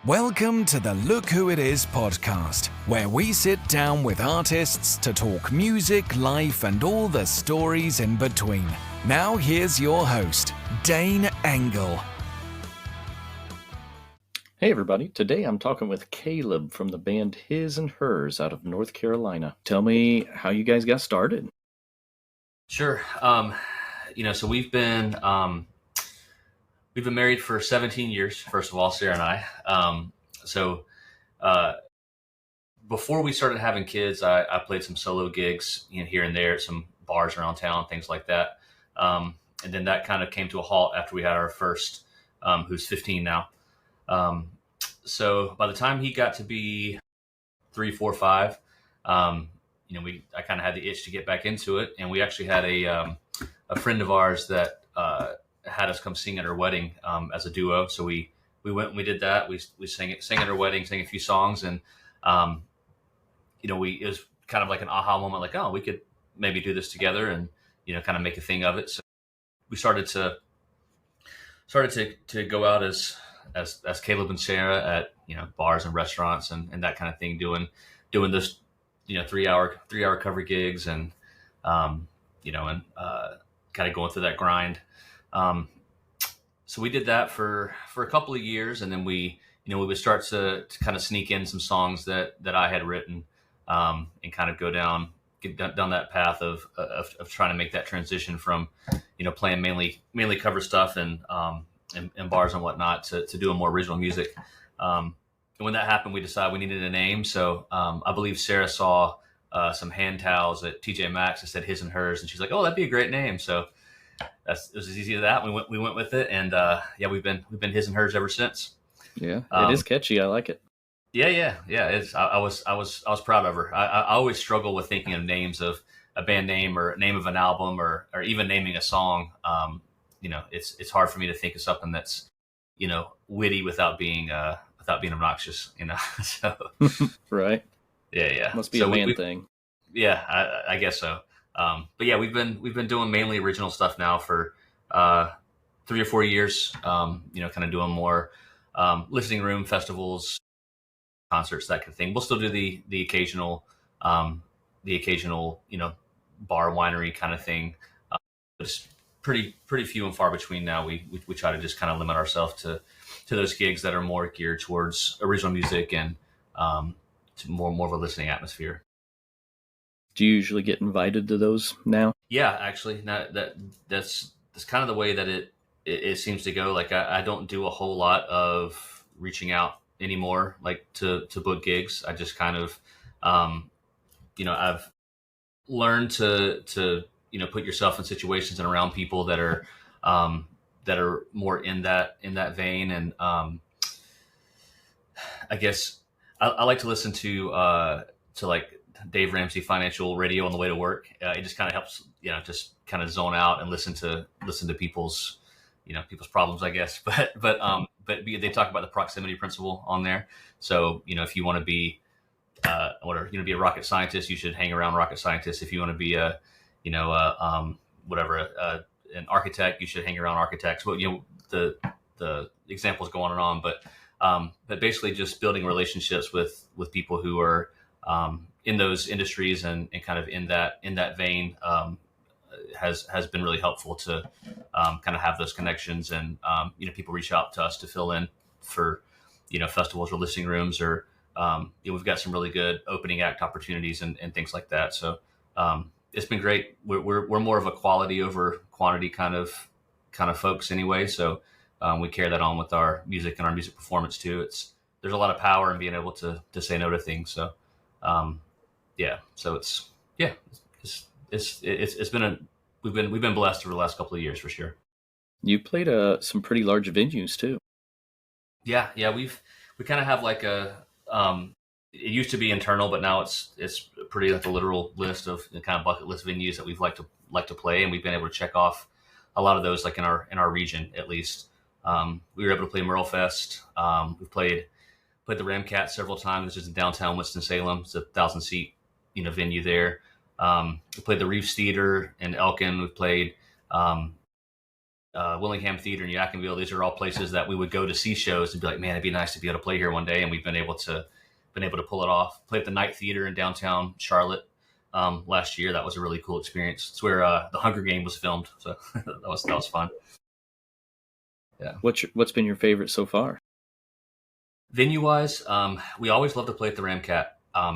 Welcome to the Look Who It Is podcast, where we sit down with artists to talk music, life, and all the stories in between. Now here's your host, Dane Engel. Hey everybody, today I'm talking with Caleb from the band His and Hers out of North Carolina. Tell me how you guys got started. Sure. So we've been married for 17 years, first of all, Sara and I. Before we started having kids, I played some solo gigs here and there at some bars around town, things like that. And then that kind of came to a halt after we had our first, who's 15 now. So by the time he got to be 3, 4, 5, I kind of had the itch to get back into it. And we actually had a friend of ours that had us come sing at her wedding as a duo. So we went and we did that. We sang at her wedding, sang a few songs, and it was kind of like an aha moment, like, oh, we could maybe do this together and kind of make a thing of it. So we started to go out as Caleb and Sara at bars and restaurants and that kind of thing, doing this 3-hour cover gigs and kind of going through that grind. So we did that for a couple of years, and then we would start to kind of sneak in some songs that I had written, and kind of get down that path of trying to make that transition from, playing mainly cover stuff and bars and whatnot to doing more original music. And when that happened, we decided we needed a name. So I believe Sara saw some hand towels at TJ Maxx that said His and Hers, and she's like, "Oh, that'd be a great name." So it was as easy as that. We went with it, and we've been His and Hers ever since. Yeah, it is catchy. I like it. Yeah. I was proud of her. I always struggle with thinking of names of a band name or name of an album or even naming a song. It's hard for me to think of something that's witty without being obnoxious. So Right. Yeah. Must be a man thing. Yeah, I guess so. But yeah, we've been doing mainly original stuff now for 3 or 4 years. Kind of doing more listening room festivals, concerts, that kind of thing. We'll still do the occasional bar winery kind of thing. But it's pretty few and far between now. We try to just kind of limit ourselves to those gigs that are more geared towards original music and to more of a listening atmosphere. Do you usually get invited to those now? Yeah, actually, that's kind of the way that it seems to go. Like I don't do a whole lot of reaching out anymore, like to book gigs. I just kind of, I've learned to put yourself in situations and around people that are more in that vein. And I guess I like to listen to like Dave Ramsey Financial Radio on the way to work. It just kind of helps, just kind of zone out and listen to people's problems, I guess. But they talk about the proximity principle on there. So, if you want to be, be a rocket scientist, you should hang around rocket scientists. If you want to be an architect, you should hang around architects. Well, the examples go on and on, but basically just building relationships with people who are, in those industries and kind of in that vein has been really helpful to kind of have those connections. And people reach out to us to fill in for festivals or listening rooms, or we've got some really good opening act opportunities and things like that. So it's been great. We're more of a quality over quantity kind of folks anyway. So we carry that on with our music and our music performance too. There's a lot of power in being able to say no to things. So we've been blessed over the last couple of years for sure. You played some pretty large venues too. Yeah. We kind of have like it used to be internal, but now it's pretty like a literal list of the kind of bucket list venues that we've like to play, and we've been able to check off a lot of those, like in our region at least. We were able to play Merlefest. We've played the Ramkat several times, which is in downtown Winston-Salem. It's a 1,000-seat venue there. We played the Reeves Theater in Elkin. We've played Willingham Theater in Yadkinville. These are all places that we would go to see shows and be like, man, it'd be nice to be able to play here one day. And we've been able to pull it off. Played at the Night Theater in downtown Charlotte last year. That was a really cool experience. It's where the Hunger Game was filmed, so that was fun. Yeah. What's been your favorite so far? Venue wise, we always love to play at the Ramkat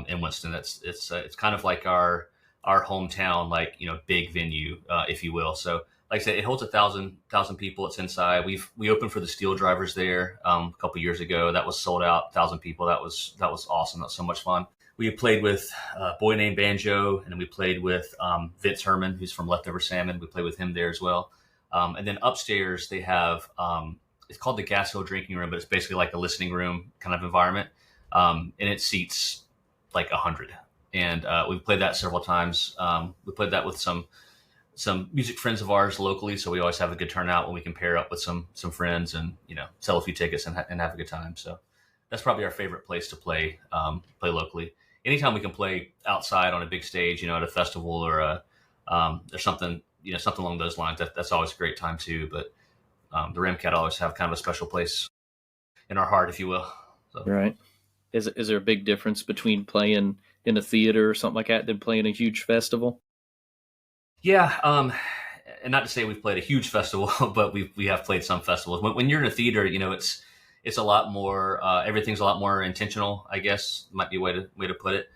in Winston. It's kind of like our hometown, like, you know, big venue, if you will. So like I said, it holds 1,000 people. It's inside. We opened for the Steel Drivers there a couple years ago. That was sold out, 1,000 people. That was awesome. That was so much fun. We played with a boy named Banjo, and then we played with Vince Herman, who's from Leftover Salmon. We played with him there as well. And then upstairs they have it's called the Gas Hill Drinking Room, but it's basically like a listening room kind of environment, and it seats like 100. And we've played that several times. We played that with some music friends of ours locally, so we always have a good turnout when we can pair up with some friends and, you know, sell a few tickets and have a good time. So that's probably our favorite place to play locally. Anytime we can play outside on a big stage, you know, at a festival or something, you know, something along those lines, that's always a great time too. But the Ramkat always have kind of a special place in our heart, if you will. So. Right. Is there a big difference between playing in a theater or something like that than playing a huge festival? Yeah, and not to say we've played a huge festival, but we have played some festivals. When you're in a theater, you know, it's a lot more. Everything's a lot more intentional, I guess, might be a way to put it.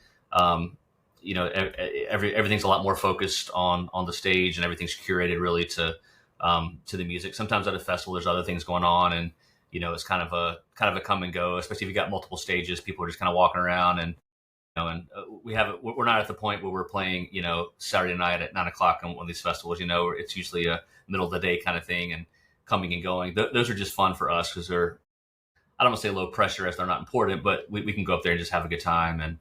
You know, everything's a lot more focused on the stage, and everything's curated really to the music. Sometimes at a festival, there's other things going on, and, you know, it's kind of a come and go. Especially if you got multiple stages, people are just kind of walking around, and you know, and we're not at the point where we're playing, you know, Saturday night at 9:00 on one of these festivals. You know, it's usually a middle of the day kind of thing, and coming and going. Those are just fun for us because they're, I don't want to say low pressure as they're not important, but we can go up there and just have a good time and,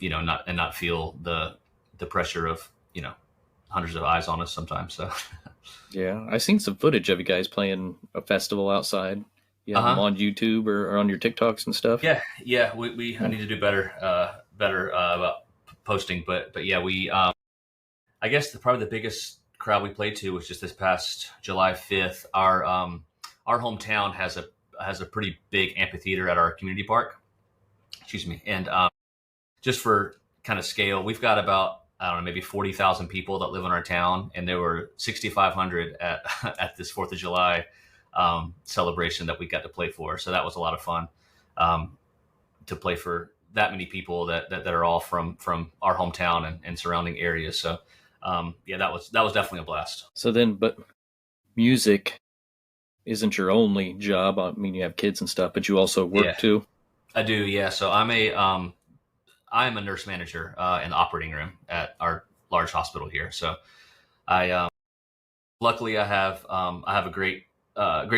you know, not feel the pressure of, you know, hundreds of eyes on us sometimes. So, yeah, I've seen some footage of you guys playing a festival outside. Yeah, them on YouTube or on your TikToks and stuff. Yeah. I need to do better about posting, but yeah, we. I guess probably the biggest crowd we played to was just this past July 5th. Our hometown has a pretty big amphitheater at our community park. Excuse me, and just for kind of scale, we've got about, I don't know, maybe 40,000 people that live in our town, and there were 6,500 at this 4th of July celebration that we got to play for. So that was a lot of fun to play for that many people that are all from our hometown and surrounding areas. So yeah, that was definitely a blast. So then, but music isn't your only job. I mean, you have kids and stuff, but you also work too. I do, yeah. So I'm a nurse manager in the operating room at our large hospital here. So luckily I have a great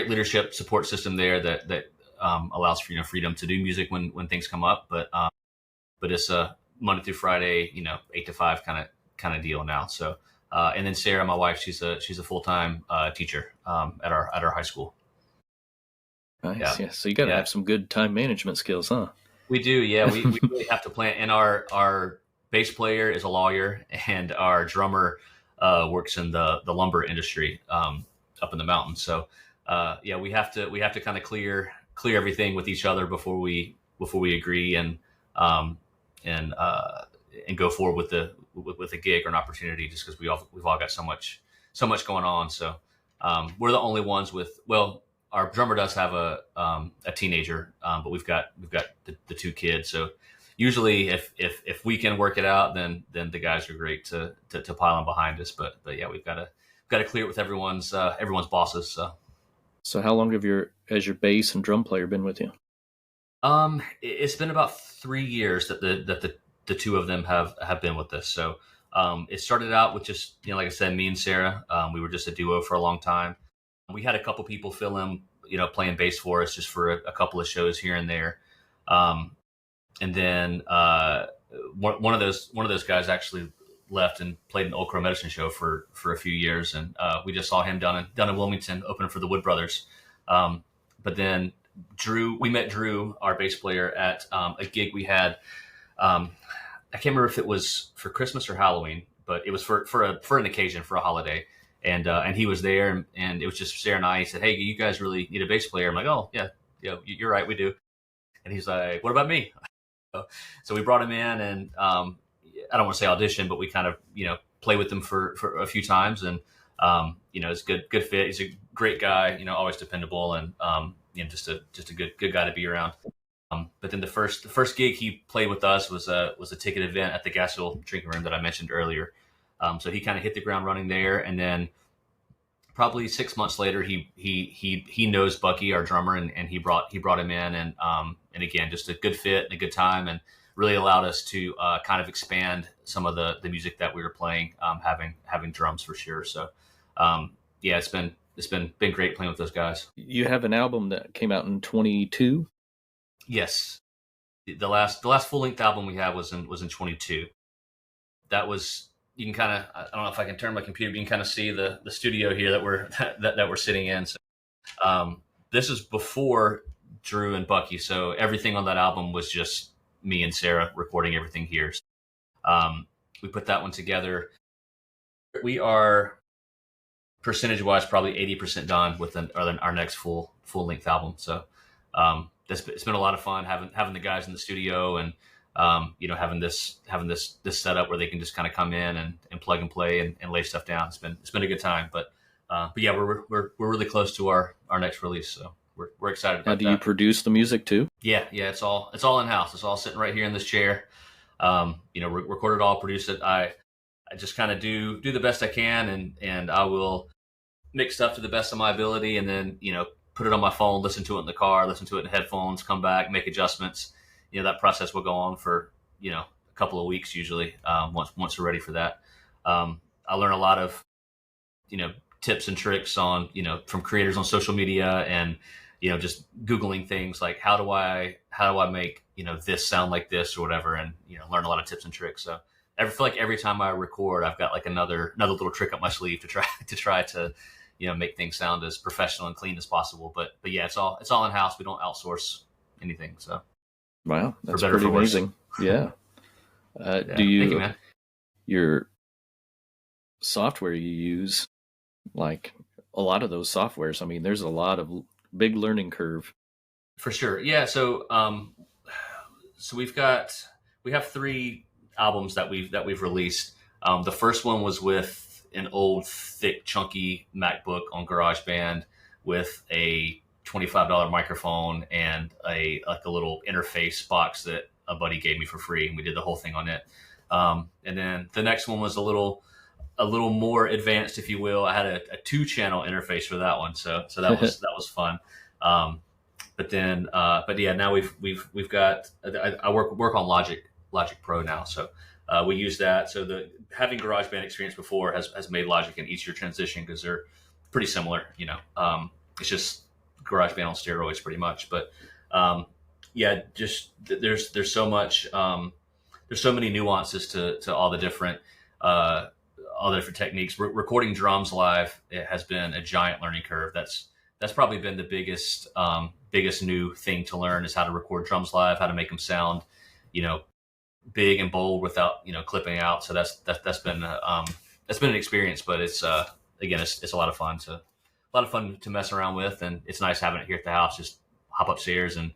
leadership support system there that allows for, you know, freedom to do music when things come up. But it's a Monday through Friday, you know, 8 to 5 kind of deal now. So and then Sara, my wife, she's a full-time teacher at our high school. Nice. Yeah. So you got to have some good time management skills, huh? We do. Yeah. We really have to plan. And our bass player is a lawyer, and our drummer works in the lumber industry up in the mountains. So yeah, we have to kind of clear everything with each other before we agree and go forward with a gig or an opportunity, just because we've all got so much going on. So we're the only ones our drummer does have a teenager, but we've got the 2 kids. So usually if we can work it out, then the guys are great to pile on behind us. But yeah, we've got to clear it with everyone's bosses. So how long has your bass and drum player been with you? It's been about 3 years that the 2 of them have been with us. So it started out with just, you know, like I said, me and Sara. We were just a duo for a long time. We had a couple people fill in, you know, playing bass for us just for a couple of shows here and there. And then one of those guys actually left and played an Old Crow Medicine show for a few years, and we just saw him down in Wilmington opening for the Wood Brothers. But then we met Drew, our bass player, at a gig we had. I can't remember if it was for Christmas or Halloween, but it was for an occasion, for a holiday. and he was there, and it was just Sara and I. He said, "Hey, you guys really need a bass player." I'm like, "Oh yeah, you're right, we do." And he's like, "What about me?" So we brought him in, and I don't want to say audition, but we kind of play with him for a few times, and it's good fit. He's a great guy, always dependable, and just a good guy to be around. But then the first gig he played with us was a ticket event at the Gasville Drinking Room that I mentioned earlier. So he kind of hit the ground running there, and then probably 6 months later, he knows Bucky, our drummer, and he brought him in, and again, just a good fit and a good time, and really allowed us to kind of expand some of the music that we were playing, having drums for sure. So it's been great playing with those guys. You have an album that came out in 22. Yes, the last full length album we had was in 22. That was, you can kind of, I don't know if I can turn my computer, but you can kind of see the studio here that we're sitting in. So, this is before Drew and Bucky, so everything on that album was just me and Sara recording everything here. We put that one together. We are percentage-wise probably 80% done with our next full length album. So it's been a lot of fun having the guys in the studio, and having this setup where they can just kind of come in and plug and play and lay stuff down. It's been a good time, but yeah, we're really close to our next release, so we're excited about that. Now, do you produce the music too? Yeah, it's all in house. It's all sitting right here in this chair. Record it all, produce it. I just kind of do the best I can, and I will mix stuff to the best of my ability, and then put it on my phone, listen to it in the car, listen to it in headphones, come back, make adjustments. That process will go on for a couple of weeks usually. Once we're ready for that, I learn a lot of tips and tricks on from creators on social media, and just Googling things like how do I make this sound like this or whatever, and learn a lot of tips and tricks. So I feel like every time I record, I've got like another little trick up my sleeve to try to make things sound as professional and clean as possible. But yeah, it's all in house. We don't outsource anything. So wow, that's pretty amazing. Yeah. Do you, thank you, man. Your software you use, like a lot of those softwares, I mean, there's a lot of big learning curve. For sure. Yeah. So we have 3 albums that we've released. The first one was with an old, thick, chunky MacBook on GarageBand with a $25 microphone and a little interface box that a buddy gave me for free, and we did the whole thing on it. And then the next one was a little more advanced, if you will. I had a 2-channel interface for that one, so that was fun. But yeah, now we've got. I work on Logic Pro now, so we use that. So having GarageBand experience before has made Logic an easier transition because they're pretty similar. It's just GarageBand on steroids, pretty much. But yeah, just there's so much. There's so many nuances to all the different techniques. Recording drums live, it has been a giant learning curve. That's probably been the biggest new thing to learn, is how to record drums live, how to make them sound, big and bold without clipping out. So that's been an experience, but it's again it's a lot of fun to mess around with, and it's nice having it here at the house. Just hop upstairs and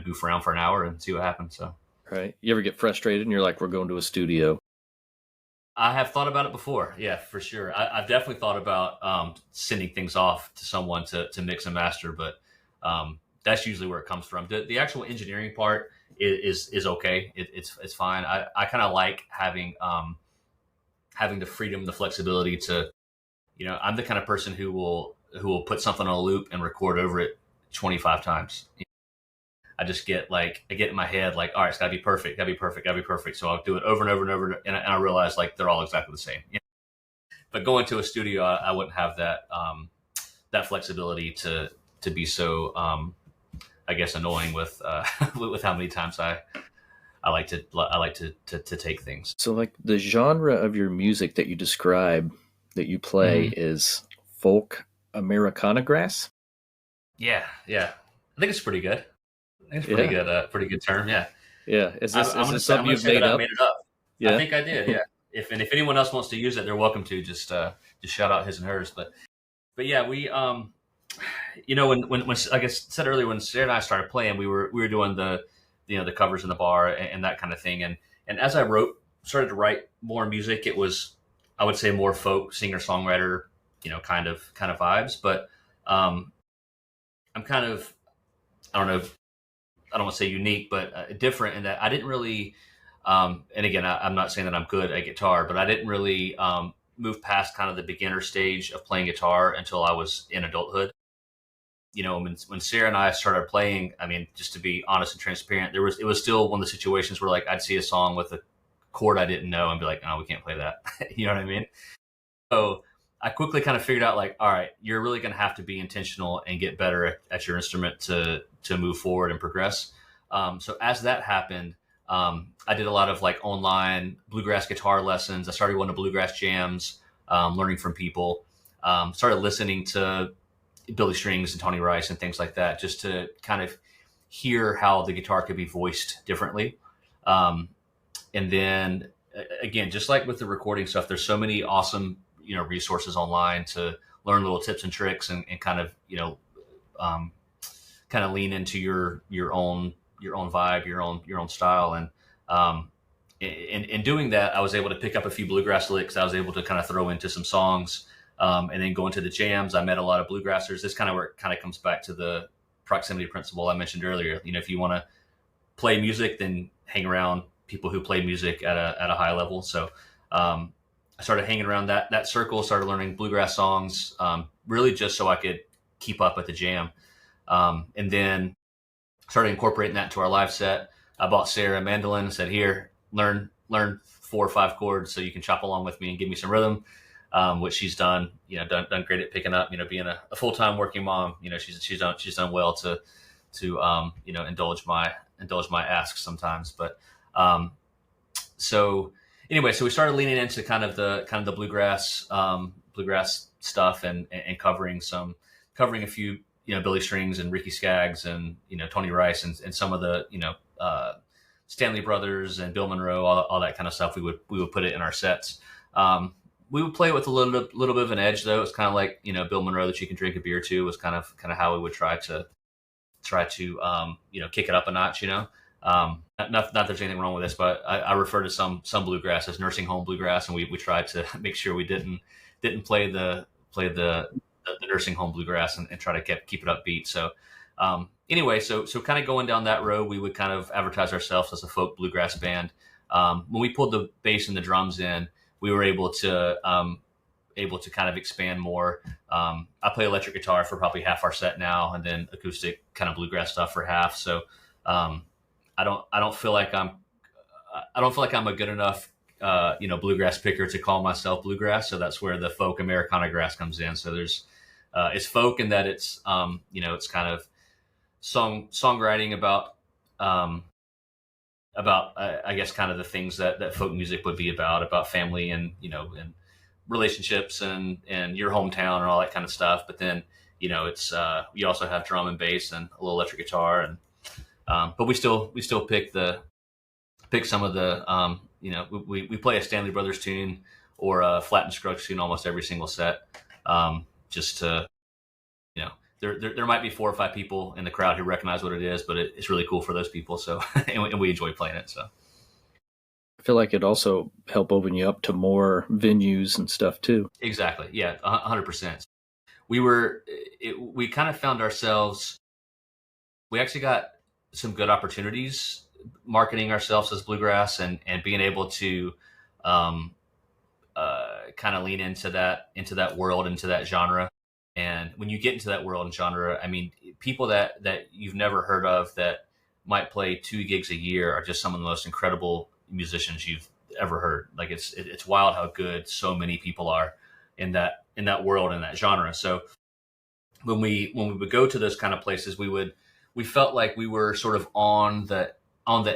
goof around for an hour and see what happens. So right, you ever get frustrated and you're like, we're going to a studio? I have thought about it before. Yeah, for sure. I've definitely thought about sending things off to someone to mix and master, but that's usually where it comes from. The actual engineering part is okay. It's fine. I kind of like having the freedom, the flexibility to, I'm the kind of person who will put something on a loop and record over it 25 times. I just get in my head like, all right, it's gotta be perfect. So I'll do it over and over and over, and I realize like they're all exactly the same. But going to a studio, I wouldn't have that flexibility to be so I guess annoying with with how many times I like to take things. So like the genre of your music that you describe, that you play, is folk Americanagrass? Yeah. I think it's pretty good. It's pretty good. Pretty good term. Yeah. Yeah. Is this something you've made up? I made it up. Yeah. I think I did. Yeah. if anyone else wants to use it, they're welcome to. Just shout out his and hers. But yeah, we when like I said earlier, when Sarah and I started playing, we were doing the the covers in the bar and that kind of thing. And as I started to write more music, it was, I would say, more folk singer songwriter, kind of vibes. But I'm kind of, I don't know, I don't want to say unique, but different in that I didn't really, and again, I'm not saying that I'm good at guitar, but I didn't really move past kind of the beginner stage of playing guitar until I was in adulthood. When Sarah and I started playing, I mean, just to be honest and transparent, it was still one of the situations where like I'd see a song with a chord I didn't know and be like, oh, we can't play that. You know what I mean? So I quickly kind of figured out like, all right, you're really going to have to be intentional and get better at your instrument to move forward and progress. So as that happened, I did a lot of like online bluegrass guitar lessons. I started going to bluegrass jams, learning from people, started listening to Billy Strings and Tony Rice and things like that, just to kind of hear how the guitar could be voiced differently. And then again, just like with the recording stuff, there's so many awesome, resources online to learn little tips and tricks and kind of, kind of lean into your own vibe, your own style. And in doing that, I was able to pick up a few bluegrass licks I was able to kind of throw into some songs. And then going to the jams, I met a lot of bluegrassers. This kind of where it kind of comes back to the proximity principle I mentioned earlier. If you want to play music, then hang around people who play music at a high level. So I started hanging around that circle, started learning bluegrass songs, really just so I could keep up at the jam. And then started incorporating that into our live set. I bought Sara a mandolin and said, here, learn 4 or 5 chords so you can chop along with me and give me some rhythm. Which she's done, done great at picking up, being a full-time working mom, she's done well to indulge my asks sometimes. But, so anyway, so we started leaning into kind of the bluegrass stuff and covering a few, Billy Strings and Ricky Skaggs and, Tony Rice and some of the, Stanley Brothers and Bill Monroe, all that kind of stuff. We would put it in our sets. We would play it with a little bit of an edge, though. It's kind of like, Bill Monroe that you can drink a beer to was kind of how we would try to kick it up a notch. Not that there's anything wrong with this, but I refer to some bluegrass as nursing home bluegrass, and we tried to make sure we didn't play the nursing home bluegrass and try to keep it upbeat. So anyway, so kind of going down that road, we would kind of advertise ourselves as a folk bluegrass band. When we pulled the bass and the drums in, we were able to kind of expand more. I play electric guitar for probably half our set now, and then acoustic kind of bluegrass stuff for half. So I don't feel like I'm a good enough bluegrass picker to call myself bluegrass. So that's where the folk Americanagrass comes in. So there's it's folk in that it's it's kind of songwriting about I guess kind of the things that folk music would be about family and and relationships and your hometown and all that kind of stuff. But then it's you also have drum and bass and a little electric guitar and but we still pick some of the we play a Stanley Brothers tune or a Flat and Scruggs tune almost every single set, just to there might be 4 or 5 people in the crowd who recognize what it is, but it's really cool for those people. So and we enjoy playing it. So I feel like it also help open you up to more venues and stuff too. Exactly. Yeah. 100%. We kind of found ourselves, we actually got some good opportunities marketing ourselves as bluegrass and being able to kind of lean into that world, into that genre. And when you get into that world and genre, I mean, people that you've never heard of that might play 2 gigs a year are just some of the most incredible musicians you've ever heard. Like it's wild how good so many people are in that world, in that genre. So when we would go to those kind of places, we felt like we were sort of on the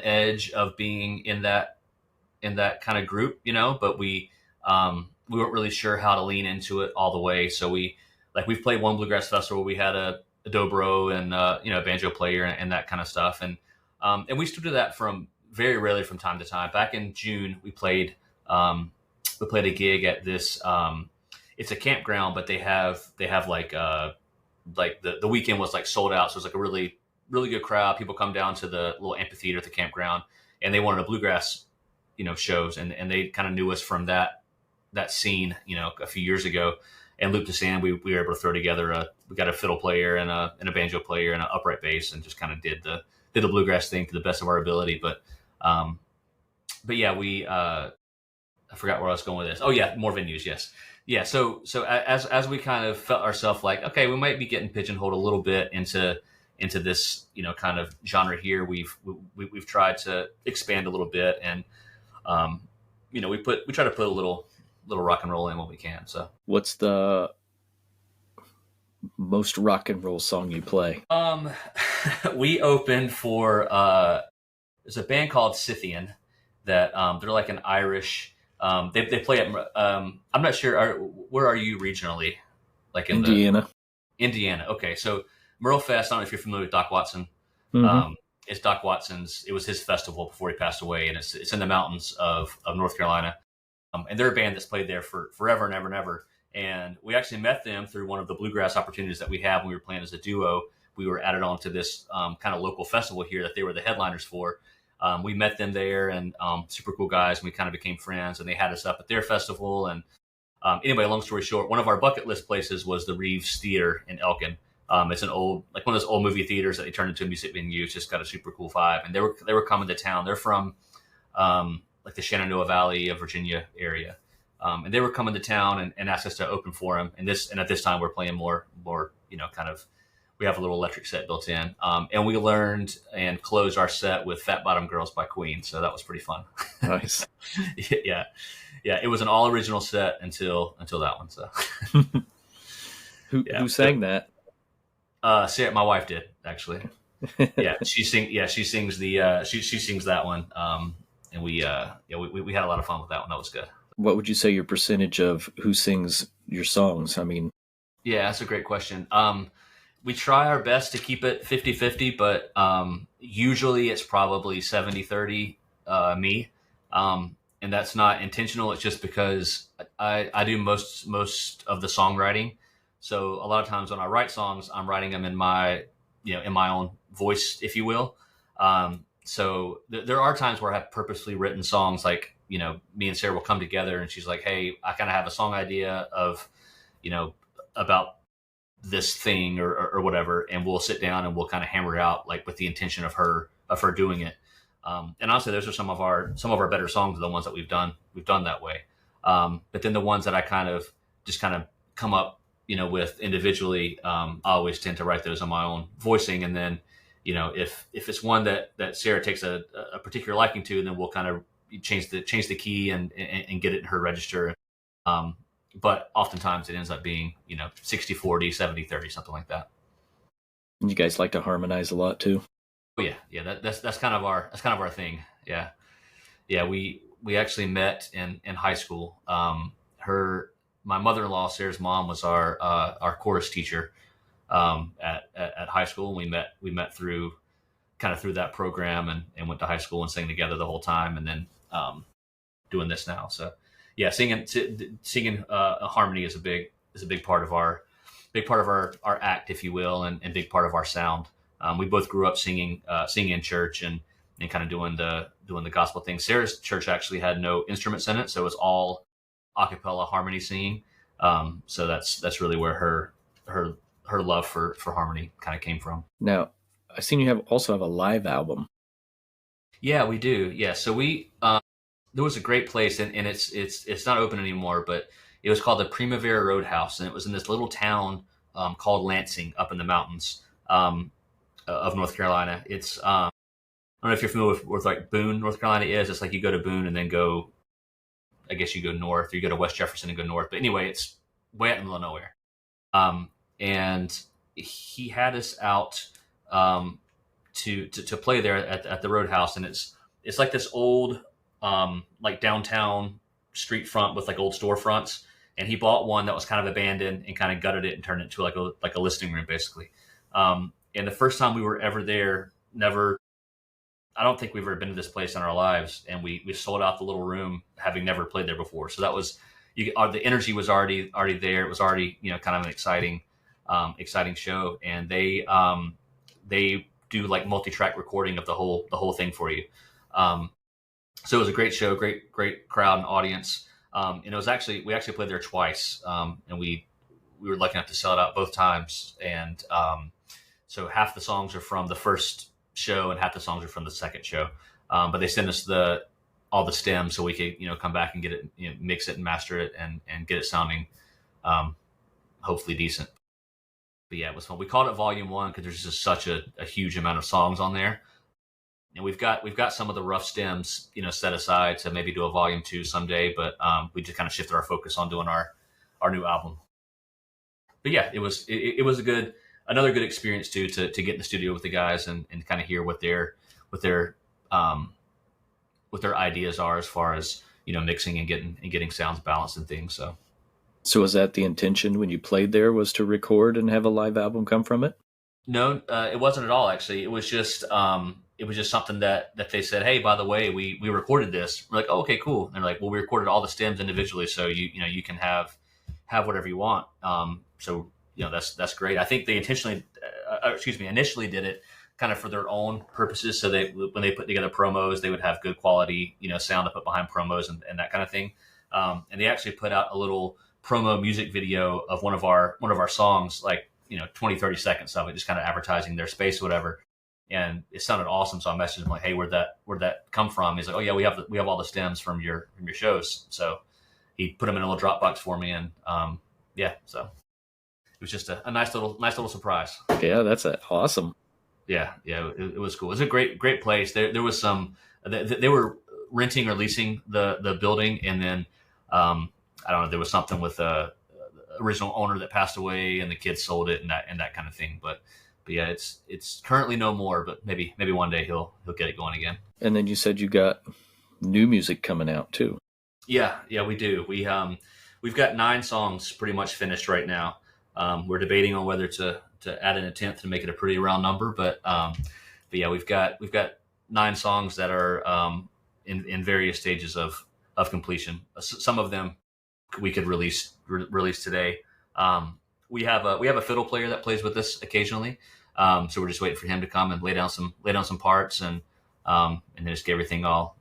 edge of being in that kind of group, but we weren't really sure how to lean into it all the way. So we've played one bluegrass festival where we had a dobro and a banjo player and that kind of stuff. And we still do that from very rarely from time to time. Back in June, we played we played a gig at this. It's a campground, but they have like the weekend was like sold out, so it was like a really really good crowd. People come down to the little amphitheater at the campground, and they wanted a bluegrass, shows, and they kind of knew us from that scene, a few years ago. And Luke DeSand, we were able to throw together we got a fiddle player and a banjo player and an upright bass, and just kind of did the bluegrass thing to the best of our ability. But yeah, we I forgot where I was going with this. Oh yeah, more venues, yes. Yeah, so as we kind of felt ourselves like, okay, we might be getting pigeonholed a little bit into this, kind of genre here. We've tried to expand a little bit, and we try to put a little rock and roll in when we can. So, what's the most rock and roll song you play? We opened for there's a band called Scythian that they're like an Irish. They play at I'm not sure. Where are you regionally? Like in Indiana. Indiana. Okay, so Merlefest. I don't know if you're familiar with Doc Watson. Mm-hmm. It's Doc Watson's. It was his festival before he passed away, and it's in the mountains of North Carolina. And they're a band that's played there for forever and ever and ever. And we actually met them through one of the bluegrass opportunities that we had when we were playing as a duo. We were added on to this kind of local festival here that they were the headliners for. We met them there, and super cool guys. And we kind of became friends, and they had us up at their festival. And anyway, long story short, one of our bucket list places was the Reeves Theater in Elkin. It's an old, like one of those old movie theaters that they turned into a music venue. It's just got a super cool vibe. And they were coming to town. They're from like the Shenandoah Valley of Virginia area. And they were coming to town and asked us to open for them. And at this time we're playing more, kind of, we have a little electric set built in. And we learned and closed our set with Fat Bottom Girls by Queen. So that was pretty fun. Nice. Yeah. It was an all original set until that one. So who sang that? Sara, my wife did, actually. Yeah. She sings she sings that one. And we had a lot of fun with that one. That was good. What would you say your percentage of who sings your songs? I mean, yeah, that's a great question. We try our best to keep it 50-50, but usually it's probably 70-30 me. And that's not intentional. It's just because I do most of the songwriting. So a lot of times when I write songs, I'm writing them in my own voice, if you will. So there are times where I have purposely written songs, like, me and Sara will come together and she's like, hey, I kind of have a song idea of, about this thing or whatever. And we'll sit down and we'll kind of hammer it out, like with the intention of her doing it. And honestly, those are some of our better songs, the ones that we've done that way. But then the ones that I kind of come up, with individually, I always tend to write those on my own voicing. And then, if it's one that Sara takes a particular liking to, then we'll kind of change the key and get it in her register. But oftentimes it ends up being, 60-40, 70-30, something like that. You guys like to harmonize a lot too? Oh yeah. That's kind of our thing. Yeah. Yeah. We actually met in high school. My mother-in-law, Sara's mom, was our chorus teacher at high school. And we met through that program and went to high school and sang together the whole time. And then doing this now. So yeah, singing a harmony is a big part of our act, if you will, and big part of our sound. We both grew up singing in church and kind of doing the gospel thing. Sara's church actually had no instruments in it, so it was all a cappella harmony singing. So that's really where her love for harmony kind of came from. Now, I've seen you also have a live album. Yeah, we do. Yeah, so we there was a great place, and it's not open anymore, but it was called the Primavera Roadhouse, and it was in this little town called Lansing up in the mountains of North Carolina. It's I don't know if you're familiar with like Boone, North Carolina is. It's like you go to Boone and then go, I guess you go north, or you go to West Jefferson and go north. But anyway, it's way out in the middle of nowhere. And he had us out to play there at the Roadhouse, and it's like this old like downtown street front with like old storefronts. And he bought one that was kind of abandoned and kind of gutted it and turned it into like a listing room, basically. And the first time we were ever there, never I don't think we've ever been to this place in our lives, and we sold out the little room, having never played there before. So that was the energy was already there. It was already kind of an exciting show, and they do like multi-track recording of the whole thing for you. So it was a great show, great crowd and audience. And it was we actually played there twice, and we were lucky enough to sell it out both times. And so half the songs are from the first show and half the songs are from the second show. But they sent us all the stems so we could come back and get it, mix it and master it and get it sounding hopefully decent. But yeah, it was fun. We called it Volume 1 because there's just such a huge amount of songs on there. And we've got some of the rough stems, set aside to maybe do a Volume 2 someday. But we just kind of shifted our focus on doing our new album. But yeah, it was another good experience too to get in the studio with the guys and kind of hear what their ideas are as far as mixing and getting sounds balanced and things. So was that the intention when you played there, was to record and have a live album come from it? No, it wasn't at all. Actually, it was just something that they said, hey, by the way, we recorded this. We're like, oh, okay, cool. And they're like, well, we recorded all the stems individually, so you can have whatever you want. So that's great. I think they initially did it kind of for their own purposes. So when they put together promos, they would have good quality sound to put behind promos and that kind of thing. And they actually put out a little promo music video of one of our songs, like 20, 30 seconds of it, just kind of advertising their space or whatever. And it sounded awesome. So I messaged him like, hey, where'd that come from? He's like, oh yeah, we have all the stems from your shows. So he put them in a little Dropbox for me. And so it was just a nice little surprise. Yeah, that's awesome. Yeah, it was cool. It was a great place. There was some, they were renting or leasing the building, and then I don't know, there was something with the original owner that passed away, and the kids sold it and that kind of thing. But yeah, it's currently no more, but maybe one day he'll get it going again. And then you said you got new music coming out too. Yeah, we do. We've got 9 songs pretty much finished right now. We're debating on whether to add in a 10th to make it a pretty round number, but yeah, we've got 9 songs that are in various stages of completion. Some of them we could release today. We have a fiddle player that plays with us occasionally, so we're just waiting for him to come and lay down some parts and then just get everything all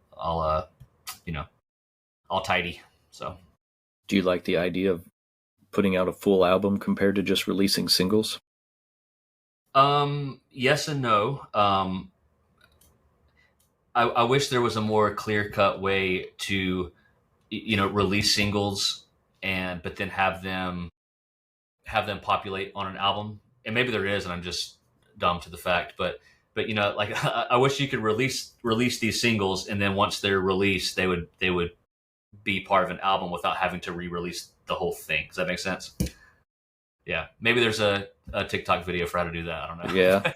tidy. So, do you like the idea of putting out a full album compared to just releasing singles? Yes and no. I wish there was a more clear-cut way to, release singles but then have them populate on an album. And maybe there is, and I'm just dumb to the fact, but like I wish you could release these singles, and then once they're released, they would be part of an album without having to re-release the whole thing. Does that make sense? Yeah, maybe there's a TikTok video for how to do that. I don't know. Yeah,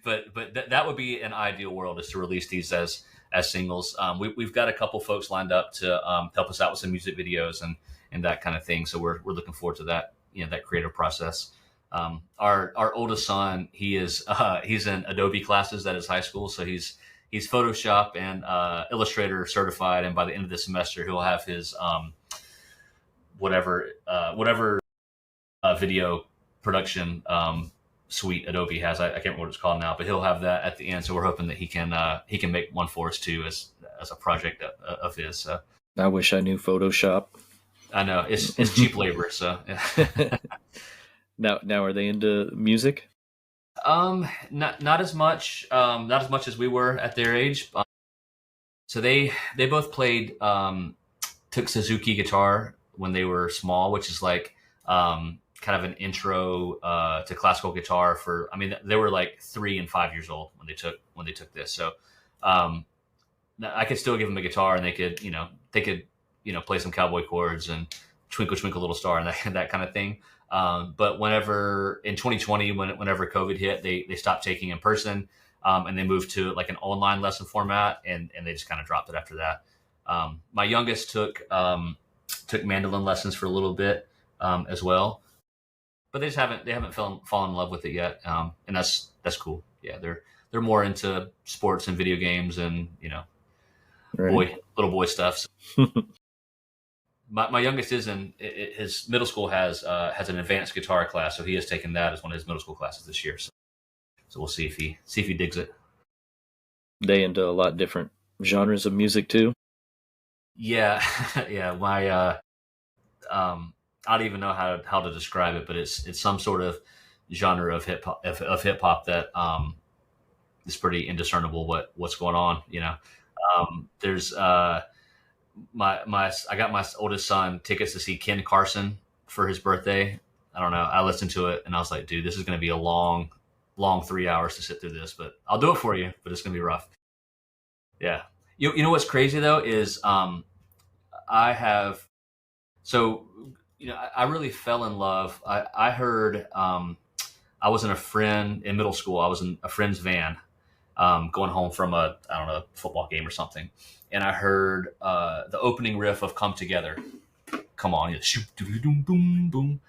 but that would be an ideal world, is to release these as singles. We've got a couple folks lined up to help us out with some music videos and that kind of thing. So we're looking forward to that that creative process. Our oldest son, he's in Adobe classes at his high school, so he's Photoshop and Illustrator certified, and by the end of the semester he'll have his whatever video production suite Adobe has. I can't remember what it's called now, but he'll have that at the end. So we're hoping that he can make one for us too as a project of his. So I wish I knew Photoshop. I know it's cheap labor. So yeah. Now are they into music? Not as much as we were at their age. So they both played took Suzuki guitar when they were small, which is like kind of an intro to classical guitar they were like 3 and 5 years old when they took this. So I could still give them a guitar, and they could play some cowboy chords and Twinkle Twinkle Little Star and that kind of thing. But whenever in 2020, whenever COVID hit, they stopped taking in person, and they moved to like an online lesson format, and they just kind of dropped it after that. My youngest took mandolin lessons for a little bit as well, but they haven't fallen in love with it yet, and that's cool. Yeah, they're they're more into sports and video games and, Right. little boy stuff. My youngest is in his middle school has an advanced guitar class, so he has taken that as one of his middle school classes this year. So we'll see if he digs it. They into a lot different genres of music too. Yeah, yeah. My I don't even know how to describe it, but it's some sort of genre of hip hop that is pretty indiscernible what's going on. There's I got my oldest son tickets to see Ken Carson for his birthday. I don't know. I listened to it and I was like, dude, this is going to be a long 3 hours to sit through this, but I'll do it for you. But it's going to be rough. Yeah. You know what's crazy though is I have so I really fell in love. I heard I was in a friend in middle school. I was in a friend's van going home from a football game or something, and I heard the opening riff of "Come Together." Come on, shoot, boom, boom, boom,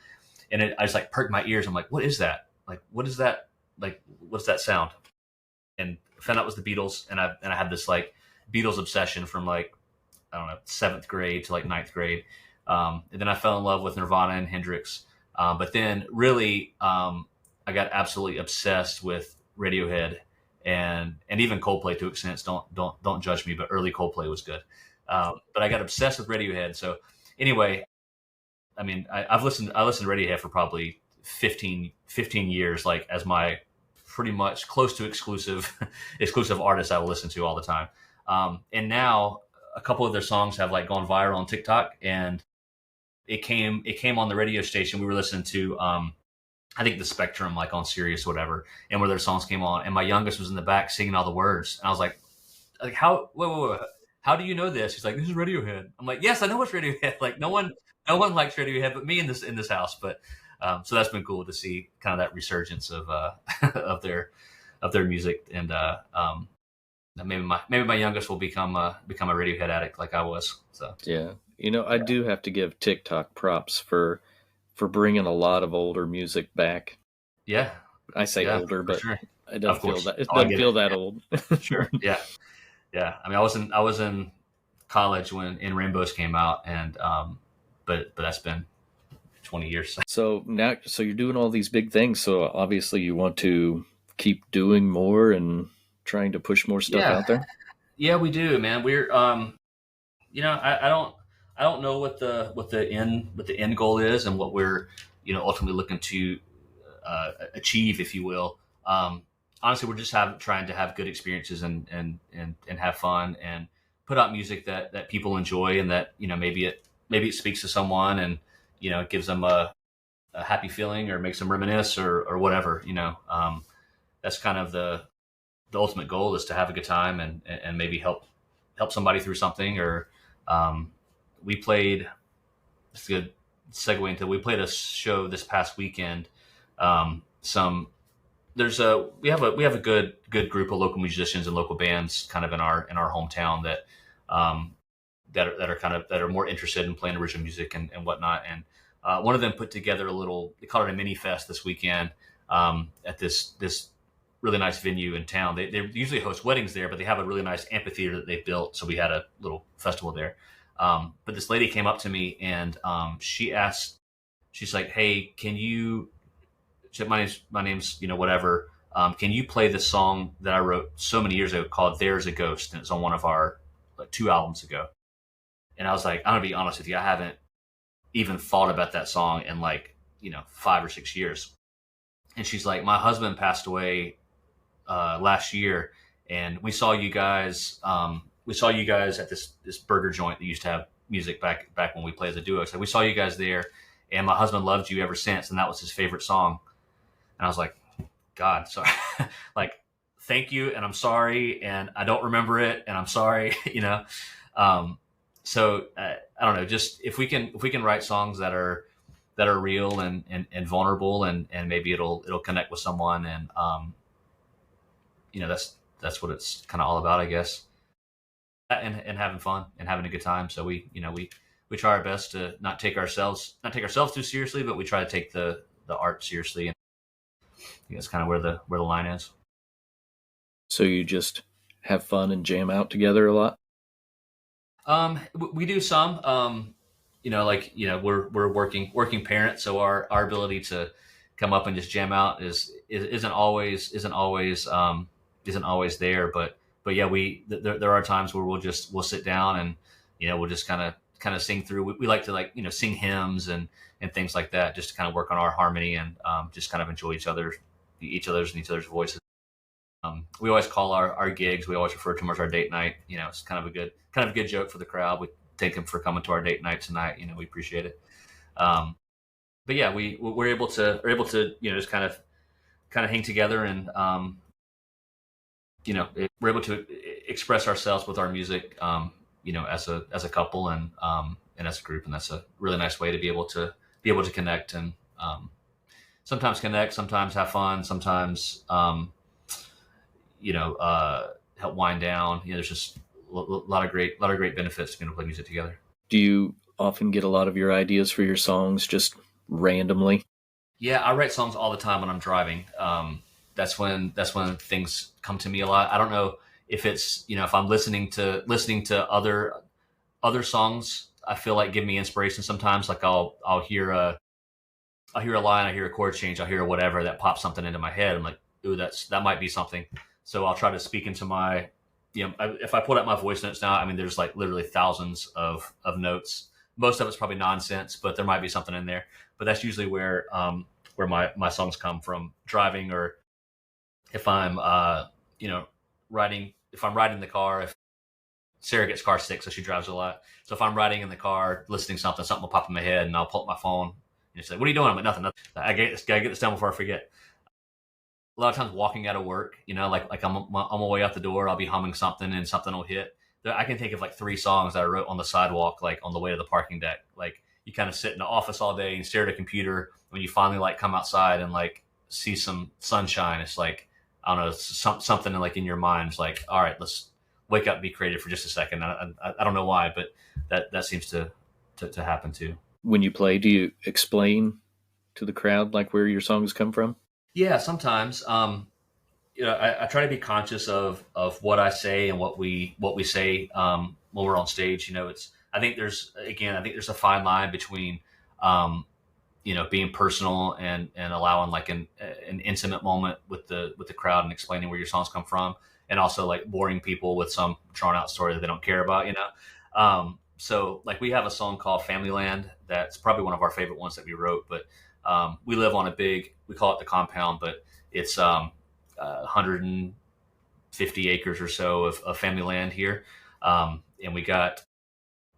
and I just like perked my ears. I'm like, what is that? Like, what is that? Like, what's that sound? And found out it was the Beatles, and I had this like Beatles obsession from like 7th grade to like 9th grade, and then I fell in love with Nirvana and Hendrix, but then really I got absolutely obsessed with Radiohead and even Coldplay to an extent. Don't judge me, but early Coldplay was good, but I got obsessed with Radiohead. So anyway, I mean I listened to Radiohead for probably 15 years, like as my pretty much close to exclusive artists I will listen to all the time. And now a couple of their songs have like gone viral on TikTok, and it came on the radio station. We were listening to, I think the Spectrum, like on Sirius or whatever, and where their songs came on, and my youngest was in the back singing all the words. And I was like how, wait, how do you know this? He's like, this is Radiohead. I'm like, yes, I know it's Radiohead. Like no one likes Radiohead but me in this house. But so that's been cool to see kind of that resurgence of of their music, and maybe my youngest will become a Radiohead addict like I was. So yeah, I do have to give TikTok props for bringing a lot of older music back. Yeah, I say older, but sure. it doesn't feel that it doesn't feel that old. Sure, yeah. I mean, I was in college when In Rainbows came out, and but that's been 20 years. So you're doing all these big things. So obviously you want to keep doing more and trying to push more stuff out there. Yeah, we do, man. We're I don't know what the end goal is and what we're ultimately looking to achieve, if you will. Honestly, we're just trying to have good experiences and have fun and put out music that people enjoy, and that maybe it speaks to someone, and it gives them a happy feeling or makes them reminisce or whatever. That's kind of the ultimate goal, is to have a good time and maybe help somebody through something. Or we played, it's a good segue into, we played a show this past weekend. We have a good group of local musicians and local bands kind of in our hometown that are more interested in playing original music and whatnot. And one of them put together they call it a mini fest this weekend at this really nice venue in town. They usually host weddings there, but they have a really nice amphitheater that they built. So we had a little festival there. But this lady came up to me and she's like, hey, can you, my name's whatever. Can you play the song that I wrote so many years ago called There's a Ghost? And it's on one of our 2 albums ago. And I was like, I'm gonna be honest with you, I haven't even thought about that song in 5 or 6 years. And she's like, my husband passed away last year, and we saw you guys at this burger joint that used to have music back when we played as a duo. So we saw you guys there, and my husband loved you ever since, and that was his favorite song. And I was like, God, sorry. Like, thank you, and I'm sorry, and I don't remember it, and I'm sorry. So I don't know, just if we can write songs that are real and vulnerable, and maybe it'll connect with someone, and that's what it's kind of all about, I guess. And having fun and having a good time. So we try our best to not take ourselves too seriously, but we try to take the art seriously. And I think that's kind of where the line is. So you just have fun and jam out together a lot? We do some. We're working parents, so our ability to come up and just jam out isn't always there. But yeah, there are times where we'll sit down and we'll just kind of sing through. We like to sing hymns and things like that, just to kind of work on our harmony and just kind of enjoy each other's voices. We always call our gigs. We always refer to them as our date night. It's kind of a good joke for the crowd. We thank them for coming to our date night tonight. We appreciate it. But yeah, we're able to just kind of hang together and we're able to express ourselves with our music. As a couple and as a group, and that's a really nice way to be able to connect and sometimes connect, sometimes have fun, sometimes help wind down. There's just a lot of great benefits to being able to play music together. Do you often get a lot of your ideas for your songs just randomly? Yeah, I write songs all the time when I'm driving. That's when things come to me a lot. I don't know if it's if I'm listening to other songs, I feel like give me inspiration sometimes. Like I'll hear a line, I hear a chord change, I'll hear whatever that pops something into my head. I'm like, ooh, that might be something. So I'll try to speak into my, if I pull out my voice notes now, I mean, there's like literally thousands of notes. Most of it's probably nonsense, but there might be something in there. But that's usually where my songs come from, driving, or if I'm riding in the car. If Sara gets car sick, so she drives a lot. So if I'm riding in the car, listening to something will pop in my head, and I'll pull up my phone and say, "What are you doing?" I'm like, "Nothing. I gotta get this done before I forget." A lot of times walking out of work, like I'm on my way out the door, I'll be humming something and something will hit. I can think of like 3 songs that I wrote on the sidewalk, like on the way to the parking deck. Like you kind of sit in the office all day and stare at a computer. When you finally like come outside and like see some sunshine, it's like, I don't know, something like in your mind is like, all right, let's wake up and be creative for just a second. I don't know why, but that seems to happen too. When you play, do you explain to the crowd like where your songs come from? Yeah, sometimes. I try to be conscious of what I say and what we say when we're on stage. I think there's a fine line between being personal and allowing like an intimate moment with the crowd and explaining where your songs come from, and also like boring people with some drawn out story that they don't care about. So like we have a song called Family Land that's probably one of our favorite ones that we wrote, but we live on we call it the compound, but it's 150 acres or so of family land here. And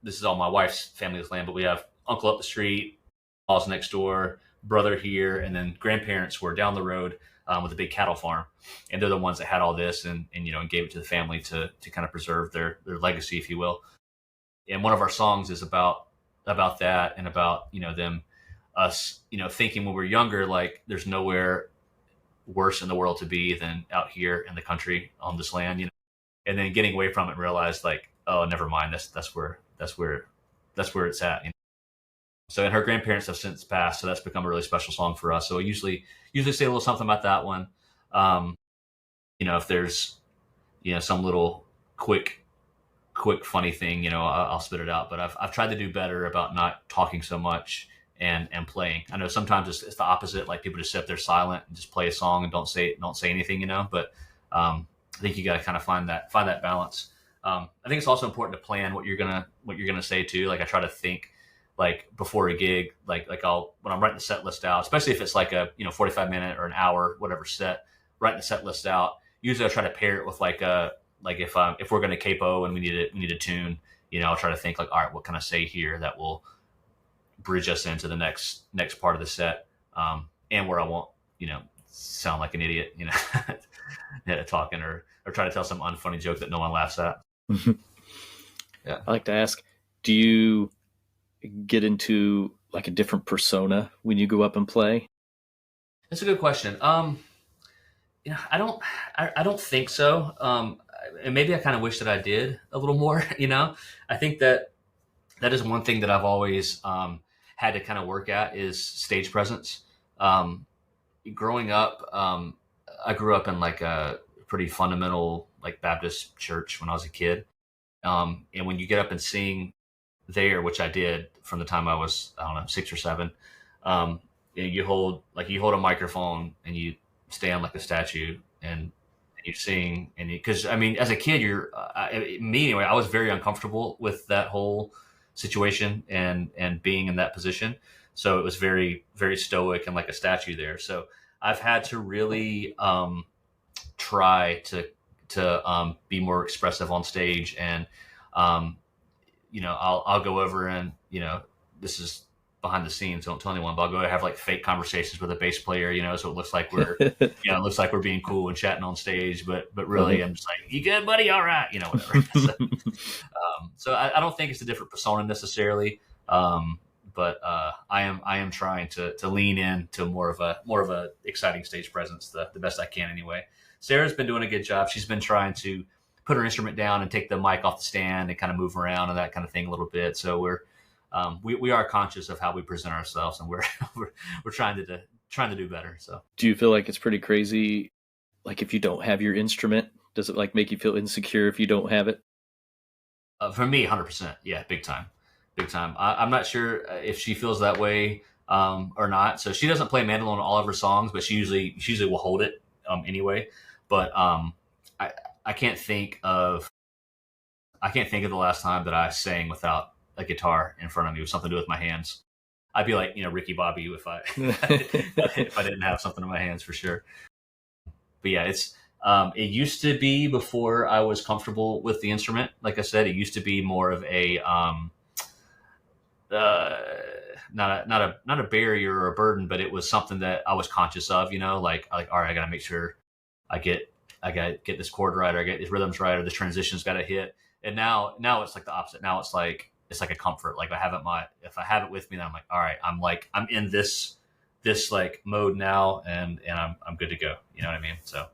this is all my wife's family's land, but we have uncle up the street, house next door, brother here, and then grandparents were down the road with a big cattle farm. And they're the ones that had all this and gave it to the family to kind of preserve their legacy, if you will. And one of our songs is about that and about, us, thinking when we're younger, like there's nowhere worse in the world to be than out here in the country on this land, and then getting away from it and realize like, oh, never mind. That's where it's at. So, and her grandparents have since passed, so that's become a really special song for us. So I usually say a little something about that one. If there's, some little quick funny thing, I'll spit it out. But I've tried to do better about not talking so much and playing. I know sometimes it's the opposite. Like people just sit there silent and just play a song and don't say anything, But I think you got to kind of find that balance. I think it's also important to plan what you're gonna say too. Like I try to think like before a gig, like when I'm writing the set list out, especially if it's like a 45-minute or an hour whatever set, writing the set list out. Usually I try to pair it with like if we're gonna capo and we need a tune, I'll try to think like, all right, what can I say here that will bridge us into the next part of the set, and where I won't sound like an idiot, talking or try to tell some unfunny joke that no one laughs at. Yeah, I like to ask, do you get into like a different persona when you go up and play? That's a good question. I don't think so. And maybe I kind of wish that I did a little more. I think that is one thing that I've always had to kind of work at is stage presence. Growing up, I grew up in like a pretty fundamental like Baptist church when I was a kid. And when you get up and sing there, which I did from the time I was, I don't know, 6 or 7, you hold a microphone and you stand like a statue and you sing. And because I mean, as a kid, me anyway, I was very uncomfortable with that whole situation and being in that position. So it was very, very stoic and like a statue there. So I've had to really try to be more expressive on stage. And I'll go over and this is behind the scenes, don't tell anyone, but I'll go and have like fake conversations with a bass player, so it looks like we're it looks like we're being cool and chatting on stage, but really I'm just like, you good, buddy? All right, whatever. So I don't think it's a different persona necessarily, but I am trying to lean into more of a exciting stage presence the best I can anyway. Sarah's been doing a good job. She's been trying to put her instrument down and take the mic off the stand and kind of move around and that kind of thing a little bit. So we are conscious of how we present ourselves, and we're trying to do better. So do you feel like it's pretty crazy, like if you don't have your instrument, does it like make you feel insecure if you don't have it? For me, 100%. Yeah, big time. I'm not sure if she feels that way or not. So she doesn't play mandolin on all of her songs, but she usually will hold it anyway. But I can't think of the last time that I sang without a guitar in front of me with something to do with my hands. I'd be like, Ricky Bobby if I if I didn't have something in my hands, for sure. But yeah, it used to be, before I was comfortable with the instrument, like I said, it used to be more of a not a barrier or a burden, but it was something that I was conscious of, like all right, I got to make sure I gotta get this chord right, or I get these rhythms right, or the transition's got to hit. And now it's like the opposite. Now it's like a comfort. Like if I have it with me, then I'm like, all right, I'm in this like mode now, and I'm good to go. You know what I mean? So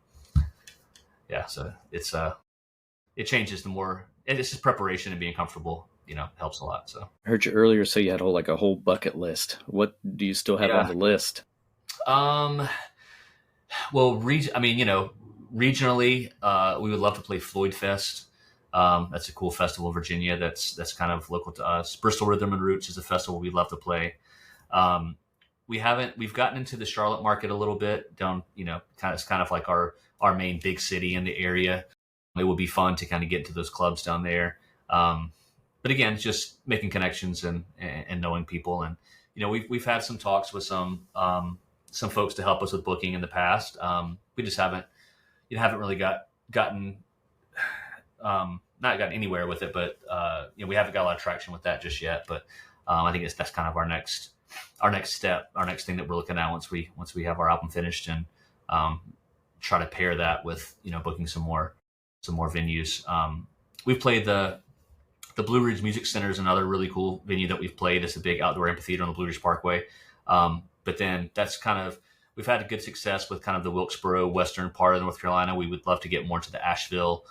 yeah, so it changes the more. It's just preparation and being comfortable, helps a lot. So I heard you earlier say you had a whole bucket list. What do you still have on the list? Well, regionally, we would love to play Floyd Fest. That's a cool festival in Virginia. That's kind of local to us. Bristol Rhythm and Roots is a festival we'd love to play. We've gotten into the Charlotte market a little bit down, it's kind of like our main big city in the area. It would be fun to kind of get into those clubs down there. But again, just making connections and knowing people. And, we've had some talks with some folks to help us with booking in the past. We just haven't really gotten not gotten anywhere with it, but we haven't got a lot of traction with that just yet. But I think that's kind of our next step, our next thing that we're looking at once we have our album finished, and try to pair that with booking some more venues. We've played the Blue Ridge Music Center is another really cool venue that we've played. It's a big outdoor amphitheater on the Blue Ridge Parkway. But then we've had a good success with kind of the Wilkesboro western part of North Carolina. We would love to get more into the Asheville,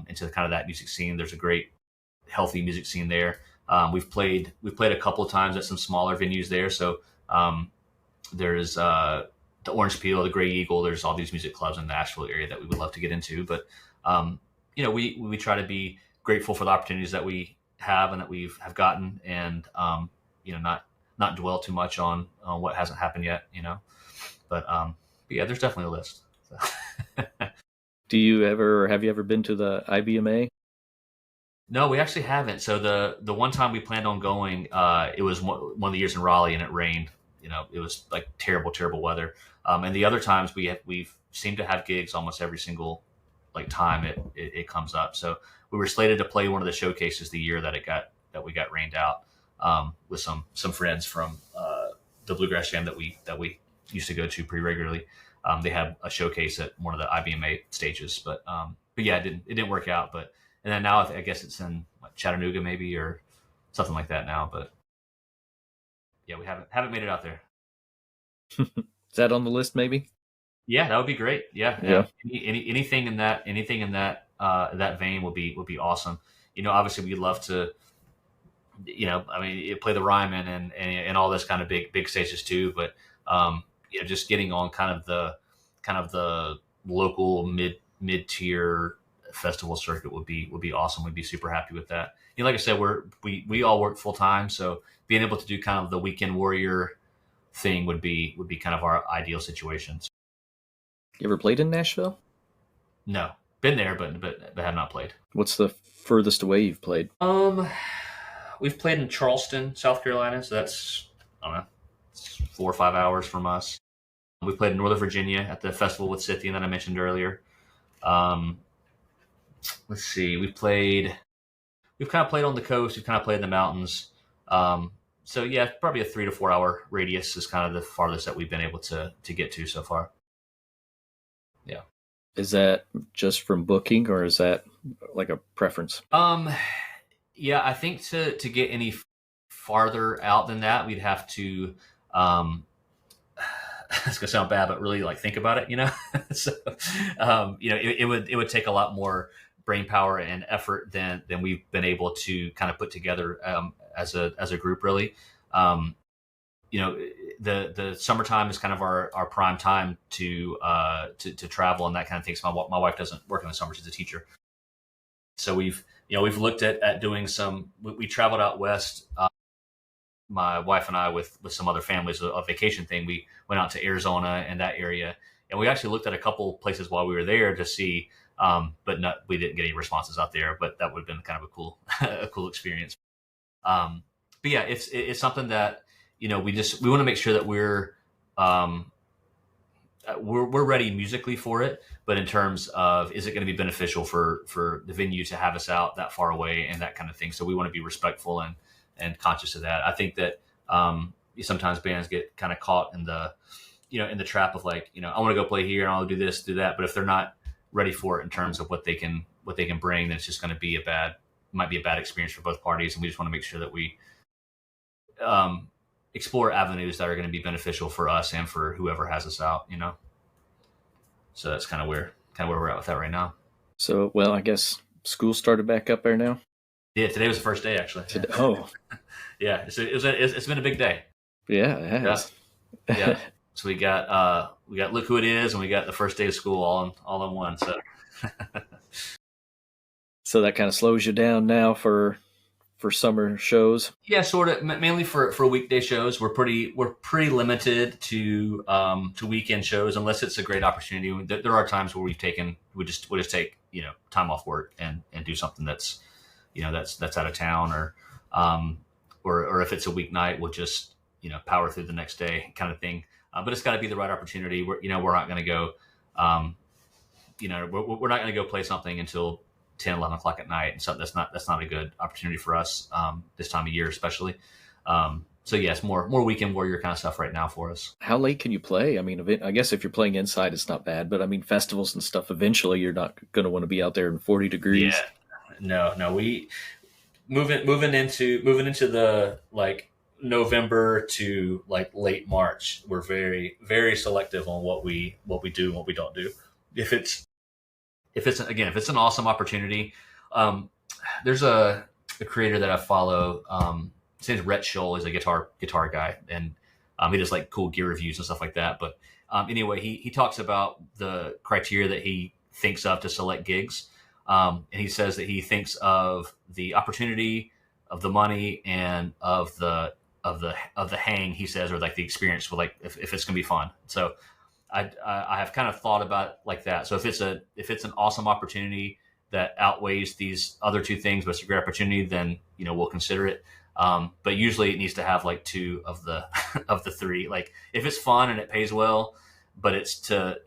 into kind of that music scene. There's a great, healthy music scene there. We've played a couple of times at some smaller venues there. So there's the Orange Peel, the Gray Eagle. There's all these music clubs in the Asheville area that we would love to get into. But we try to be grateful for the opportunities that we have and that have gotten, and not dwell too much on what hasn't happened yet. But yeah, there's definitely a list. So. Have you ever been to the IBMA? No, we actually haven't. So the one time we planned on going, it was one of the years in Raleigh, and it rained. It was like terrible weather. And the other times we've seemed to have gigs almost every single time it comes up. So we were slated to play one of the showcases the year that we got rained out, with some friends from the Bluegrass Jam that we used to go to pretty regularly. They had a showcase at one of the IBMA stages, but yeah, it didn't work out. And then now I guess it's in Chattanooga maybe, or something like that now. But yeah, we haven't made it out there. Is that on the list maybe? Yeah, that would be great. Yeah. Anything in that that vein would be awesome. Obviously we'd love to, play the Ryman and all this kind of big stages too. But just getting on kind of the local mid-tier festival circuit would be awesome. We'd be super happy with that. Like I said, we all work full time, so being able to do kind of the weekend warrior thing would be kind of our ideal situations. You ever played in Nashville? No, been there, but have not played. What's the furthest away you've played? We've played in Charleston, South Carolina, so that's, I don't know, it's 4 or 5 hours from us. We played in Northern Virginia at the festival with Scythian that I mentioned earlier. Let's see, we've kind of played on the coast, we've kind of played in the mountains. So yeah, probably a 3 to 4 hour radius is kind of the farthest that we've been able to get to so far. Yeah. Is that just from booking, or is that like a preference? Yeah, I think to get any farther out than that, we'd have to, it's gonna sound bad, but really like think about it, so, it would take a lot more brain power and effort than we've been able to kind of put together, as a group, really. The summertime is kind of our prime time to travel and that kind of thing. So my wife doesn't work in the summer; she's a teacher. So we've looked at doing some. We traveled out west. My wife and I with some other families, a vacation thing. We went out to Arizona and that area, and we actually looked at a couple places while we were there to see. But we didn't get any responses out there. But that would have been kind of a cool experience. But yeah, it's something that. We want to make sure that we're ready musically for it, but in terms of, is it going to be beneficial for the venue to have us out that far away and that kind of thing. So we want to be respectful and conscious of that. I think that sometimes bands get kind of caught in the trap of like, I want to go play here and I'll do this, do that. But if they're not ready for it in terms of what they can bring, then it's just going to be might be a bad experience for both parties. And we just want to make sure that we, explore avenues that are going to be beneficial for us and for whoever has us out, So that's kind of where we're at with that right now. So, well, I guess school started back up there now. Yeah, today was the first day actually. Oh, yeah. It's been a big day. Yeah, it has. Yeah. So we got Look Who It Is, and we got the first day of school all in one. So. So that kind of slows you down now for summer shows. Yeah, sort of. Mainly for weekday shows, we're pretty limited to weekend shows unless it's a great opportunity. There are times where we'll just take time off work and do something that's that's out of town, or if it's a weeknight, we'll just power through the next day kind of thing. But it's got to be the right opportunity. We're not going to go we're not going to go play something until 10, 11 o'clock at night. And so that's not a good opportunity for us this time of year, especially. So yeah, it's more weekend warrior kind of stuff right now for us. How late can you play? I mean, I guess if you're playing inside, it's not bad, but I mean, festivals and stuff, eventually you're not going to want to be out there in 40 degrees. Yeah, no, we moving into the like November to like late March. We're very, very selective on what we do and what we don't do. If it's an awesome opportunity, there's a creator that I follow. His name's Rhett Scholl. He's a guitar guy, and he does like cool gear reviews and stuff like that. But anyway, he talks about the criteria that he thinks of to select gigs, and he says that he thinks of the opportunity, of the money, and of the hang. He says, or like the experience with like if it's gonna be fun. So. I have kind of thought about it like that. So if it's an awesome opportunity that outweighs these other two things, but it's a great opportunity, then we'll consider it. But usually it needs to have like two of the of the three. Like if it's fun and it pays well, but it's to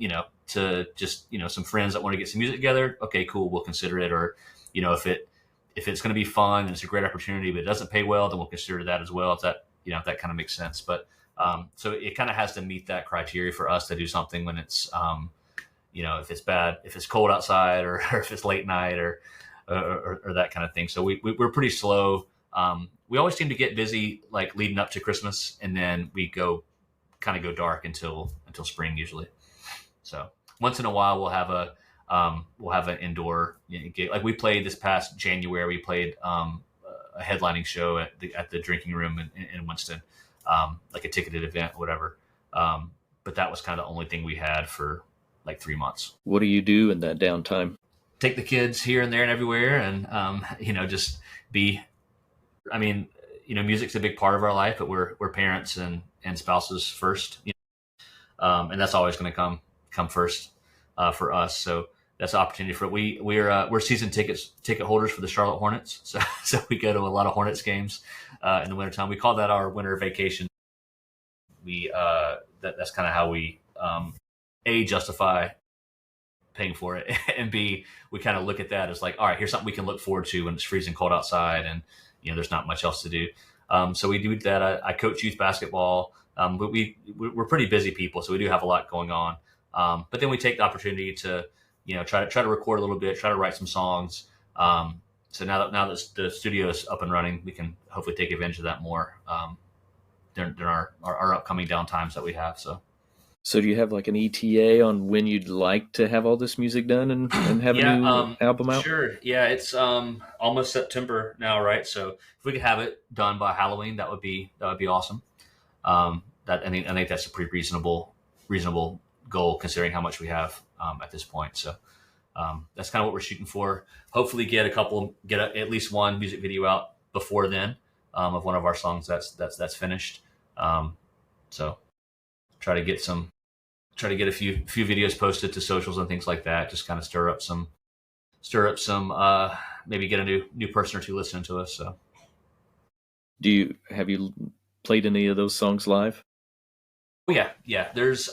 just some friends that want to get some music together. Okay, cool, we'll consider it. Or if it's going to be fun and it's a great opportunity, but it doesn't pay well, then we'll consider that as well. If that kind of makes sense, but. So it kind of has to meet that criteria for us to do something when it's, if it's bad, if it's cold outside or if it's late night or that kind of thing. So we're pretty slow. We always seem to get busy like leading up to Christmas, and then we go dark until spring usually. So once in a while we'll have an indoor gig. Like we played this past January, we played a headlining show at the drinking room in Winston. Like a ticketed event or whatever. But that was kind of the only thing we had for like 3 months. What do you do in that downtime? Take the kids here and there and everywhere, and just be. I mean, music's a big part of our life, but we're parents and spouses first, and that's always going to come first for us. So that's an opportunity for we're season ticket holders for the Charlotte Hornets, so we go to a lot of Hornets games in the wintertime. We call that our winter vacation. That's kind of how we justify paying for it, and B, we kind of look at that as like, all right, here's something we can look forward to when it's freezing cold outside and there's not much else to do. So we do that. I coach youth basketball, but we're pretty busy people, so we do have a lot going on. But then we take the opportunity to try to record a little bit, try to write some songs. So now that the studio is up and running, we can hopefully take advantage of that more during our upcoming downtimes that we have. So do you have like an ETA on when you'd like to have all this music done and have a new album out? Sure. Yeah, it's almost September now, right? So if we could have it done by Halloween, that would be awesome. I think that's a pretty reasonable goal considering how much we have at this point. So that's kind of what we're shooting for. Hopefully get at least one music video out before then of one of our songs that's finished. So try to get a few videos posted to socials and things like that. Just kind of stir up some, maybe get a new person or two listening to us. So, have you played any of those songs live? Oh, yeah. There's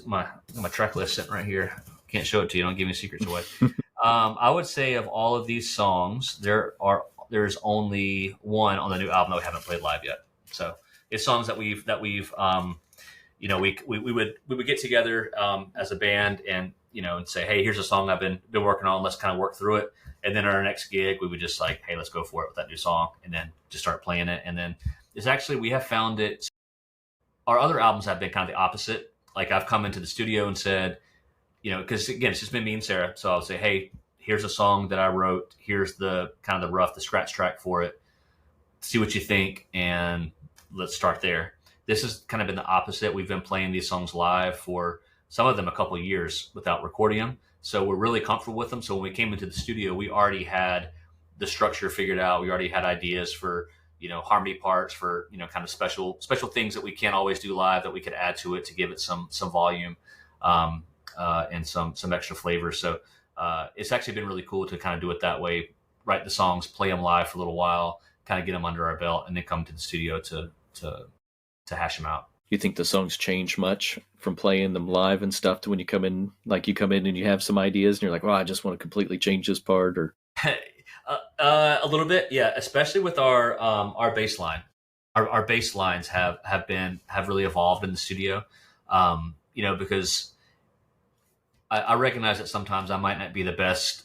my track list sitting right here. Can't show it to you. Don't give me secrets away. I would say of all of these songs, there's only one on the new album that we haven't played live yet. So it's songs that we've we would get together as a band and and say, hey, here's a song I've been working on. Let's kind of work through it. And then at our next gig, we would just like, hey, let's go for it with that new song, and then just start playing it. And then we have found it. Our other albums have been kind of the opposite. Like I've come into the studio and said, because again, it's just been me and Sara. So I'll say, hey, here's a song that I wrote. Here's the kind of the scratch track for it. See what you think, and let's start there. This has kind of been the opposite. We've been playing these songs live for some of them a couple of years without recording them. So we're really comfortable with them. So when we came into the studio, we already had the structure figured out. We already had ideas for, harmony parts, for, kind of special things that we can't always do live that we could add to it to give it some volume and some extra flavor. So it's actually been really cool to kind of do it that way, write the songs, play them live for a little while, kind of get them under our belt, and then come to the studio to hash them out. You think the songs change much from playing them live and stuff to when you come in? Like you come in and you have some ideas and you're like, well, I just want to completely change this part, or a little bit, yeah. Especially with our bass line, our bass lines have really evolved in the studio. Because I recognize that sometimes I might not be the best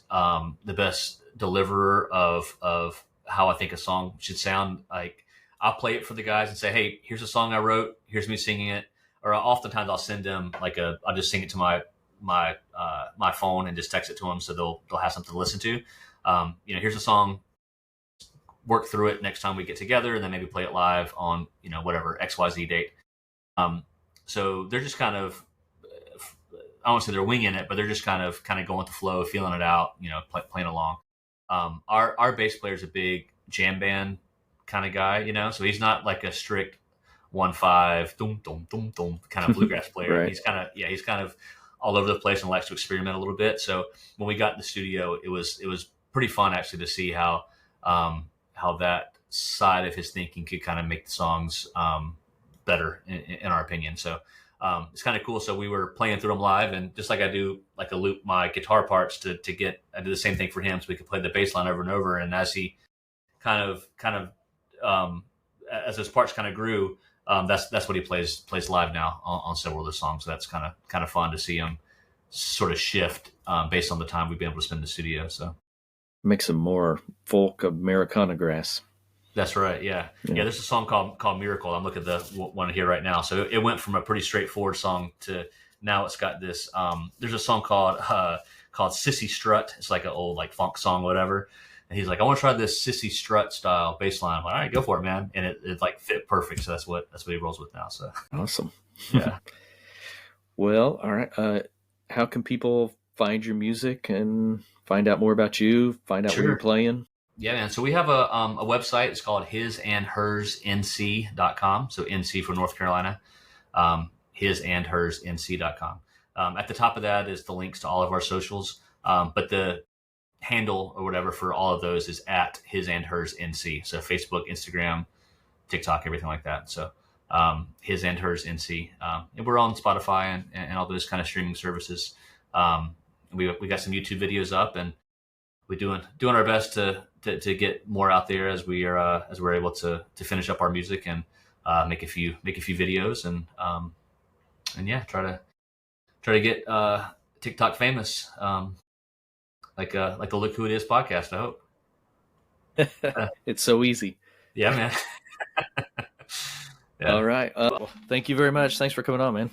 deliverer of how I think a song should sound. Like I'll play it for the guys and say, hey, here's a song I wrote. Here's me singing it. Or oftentimes I'll send them I'll just sing it to my phone and just text it to them so they'll have something to listen to. Here's a song. Work through it next time we get together, and then maybe play it live on whatever XYZ date. So they're just kind of, I won't say they're winging it, but they're just kind of going with the flow, feeling it out, playing along. Our bass player is a big jam band kind of guy, so he's not like a strict 1/5 dum dum dum dum kind of bluegrass player. Right. He's kind of all over the place and likes to experiment a little bit. So when we got in the studio, it was pretty fun actually to see how that side of his thinking could kind of make the songs better in our opinion. So it's kind of cool. So we were playing through them live, and just like I do, like I loop my guitar parts I do the same thing for him, so we could play the bass line over and over. And as he kind of as his parts kind of grew, that's what he plays live now on several of the songs. So that's kind of fun to see him sort of shift based on the time we've been able to spend in the studio. So makes him more folk Americanagrass. That's right. Yeah. There's a song called Miracle. I'm looking at the one here right now. So it went from a pretty straightforward song to now it's got this. There's a song called Sissy Strut. It's like an old like funk song, whatever. And he's like, I want to try this Sissy Strut style bass line. I'm like, all right, go for it, man. And it like fit perfect. So that's what he rolls with now. So awesome. Yeah. Well, all right. How can people find your music and find out more about you? Find out where you're Sure. playing? Yeah, man. So we have a website. It's called hisandhersnc.com. So NC for North Carolina. Hisandhersnc.com. At the top of that is the links to all of our socials. But the handle or whatever for all of those is at hisandhersnc. So Facebook, Instagram, TikTok, everything like that. So hisandhersnc. And we're on Spotify and all those kind of streaming services. We got some YouTube videos up, and we're doing our best to get more out there as we're able to finish up our music and make a few videos and yeah, try to get TikTok famous, like the Look Who It Is podcast. I hope. It's so easy. Yeah, man. Yeah. All right. Thank you very much. Thanks for coming on, man.